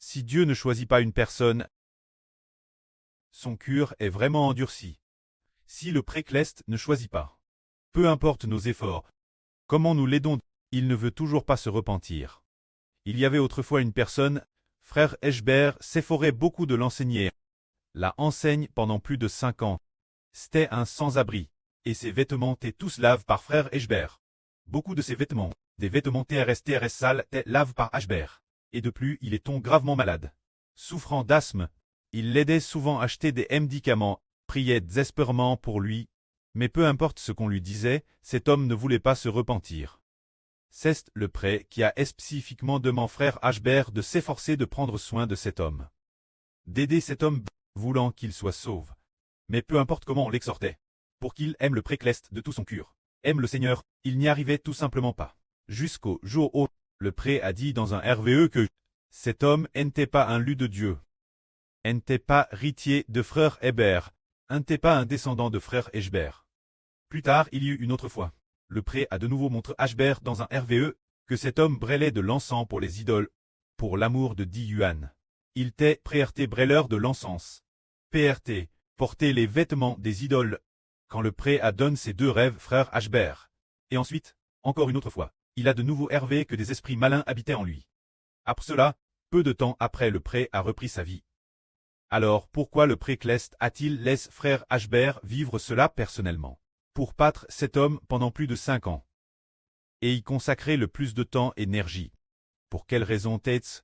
Si Dieu ne choisit pas une personne, son cœur est vraiment endurci. Si le précleste ne choisit pas, peu importe nos efforts, comment nous l'aidons, il ne veut toujours pas se repentir. Il y avait autrefois une personne, frère Eschber s'efforait beaucoup de l'enseigner. La enseigne pendant plus de 5 ans. C'était un sans-abri, et ses vêtements étaient tous lavés par frère Eschber. Beaucoup de ses vêtements, des vêtements TRS sales, étaient lavés par Eschber. Et de plus, il est tombé gravement malade. Souffrant d'asthme, il l'aidait souvent à acheter des médicaments, priait désespérément pour lui, mais peu importe ce qu'on lui disait, cet homme ne voulait pas se repentir. C'est le prêtre qui a spécifiquement demandé frère Eschber de s'efforcer de prendre soin de cet homme. D'aider cet homme, voulant qu'il soit sauve. Mais peu importe comment on l'exhortait. Pour qu'il aime le précleste de tout son cœur, aime le Seigneur, il n'y arrivait tout simplement pas. Jusqu'au jour où le prêtre a dit dans un RVE que cet homme n'était pas un lu de Dieu. N'était pas héritier de frère Hébert, n'était pas un descendant de frère Eschber. Plus tard, il y eut une autre fois. Le prêtre a de nouveau montré Eschber dans un RVE que cet homme brûlait de l'encens pour les idoles, pour l'amour de 10 yuan. Il était PRT brûleur de l'encens. PRT, porter les vêtements des idoles. Quand le prêtre a donné ses 2 rêves frère Eschber. Et ensuite, encore une autre fois, il a de nouveau RV que des esprits malins habitaient en lui. Après cela, peu de temps après le prêtre a repris sa vie. Alors pourquoi le précleste a-t-il laissé frère Eschber vivre cela personnellement? Pour battre cet homme pendant plus de 5 ans. Et y consacrer le plus de temps et énergie. Pour quelle raison Tetz?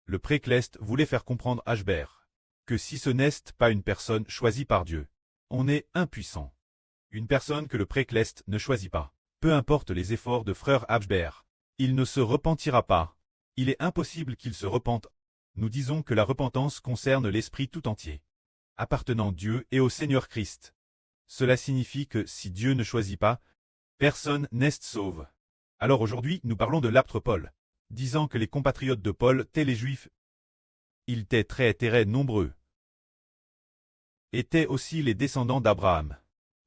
Le précleste voulait faire comprendre à Eschber que si ce n'est pas une personne choisie par Dieu, on est impuissant. Une personne que le précleste ne choisit pas, peu importe les efforts de frère Eschber, il ne se repentira pas. Il est impossible qu'il se repente. Nous disons que la repentance concerne l'esprit tout entier, appartenant à Dieu et au Seigneur Christ. Cela signifie que si Dieu ne choisit pas, personne n'est sauve. Alors aujourd'hui, nous parlons de l'apôtre Paul, disant que les compatriotes de Paul étaient les Juifs. Ils étaient très nombreux. Étaient aussi les descendants d'Abraham.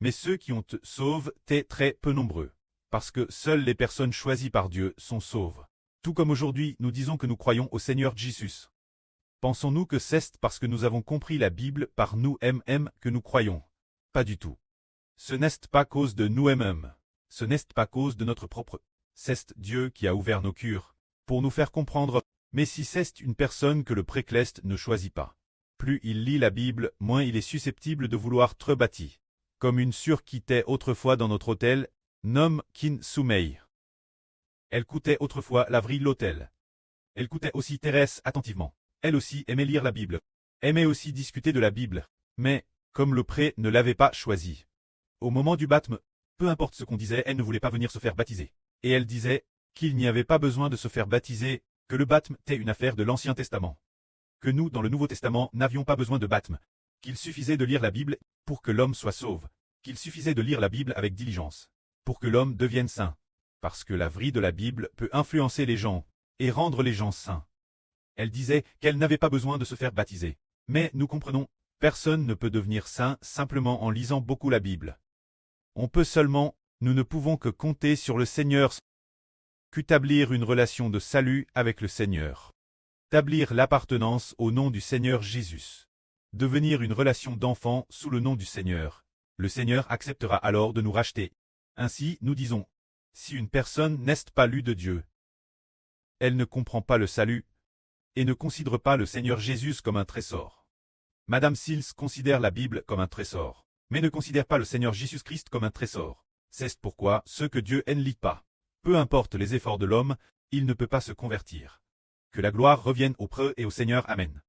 Mais ceux qui ont sauve étaient très peu nombreux, parce que seules les personnes choisies par Dieu sont sauves. Tout comme aujourd'hui, nous disons que nous croyons au Seigneur Jésus. Pensons-nous que c'est parce que nous avons compris la Bible par nous-mêmes que nous croyons? Pas du tout. Ce n'est pas cause de nous-mêmes. Ce n'est pas cause de notre propre. C'est Dieu qui a ouvert nos cœurs, pour nous faire comprendre. Mais si c'est une personne que le précleste ne choisit pas, plus il lit la Bible, moins il est susceptible de vouloir être bâti. Comme une sœur qui était autrefois dans notre hôtel, nomme Kin Soumei. Elle coûtait autrefois laverie l'hôtel. Elle coûtait aussi Thérèse attentivement. Elle aussi aimait lire la Bible. Aimait aussi discuter de la Bible. Mais, comme le prêtre ne l'avait pas choisi. Au moment du baptême, peu importe ce qu'on disait, elle ne voulait pas venir se faire baptiser. Et elle disait qu'il n'y avait pas besoin de se faire baptiser, que le baptême était une affaire de l'Ancien Testament. Que nous, dans le Nouveau Testament, n'avions pas besoin de baptême. Qu'il suffisait de lire la Bible pour que l'homme soit sauve. Qu'il suffisait de lire la Bible avec diligence pour que l'homme devienne saint. Parce que la vraie de la Bible peut influencer les gens et rendre les gens saints. Elle disait qu'elle n'avait pas besoin de se faire baptiser. Mais nous comprenons, personne ne peut devenir saint simplement en lisant beaucoup la Bible. On peut seulement, nous ne pouvons que compter sur le Seigneur, qu'établir une relation de salut avec le Seigneur. Établir l'appartenance au nom du Seigneur Jésus. Devenir une relation d'enfant sous le nom du Seigneur. Le Seigneur acceptera alors de nous racheter. Ainsi, nous disons, si une personne n'est pas lue de Dieu, elle ne comprend pas le salut, et ne considère pas le Seigneur Jésus comme un trésor. Madame Sills considère la Bible comme un trésor, mais ne considère pas le Seigneur Jésus-Christ comme un trésor. C'est pourquoi ceux que Dieu ne lit pas, peu importe les efforts de l'homme, il ne peut pas se convertir. Que la gloire revienne au Preux et au Seigneur. Amen.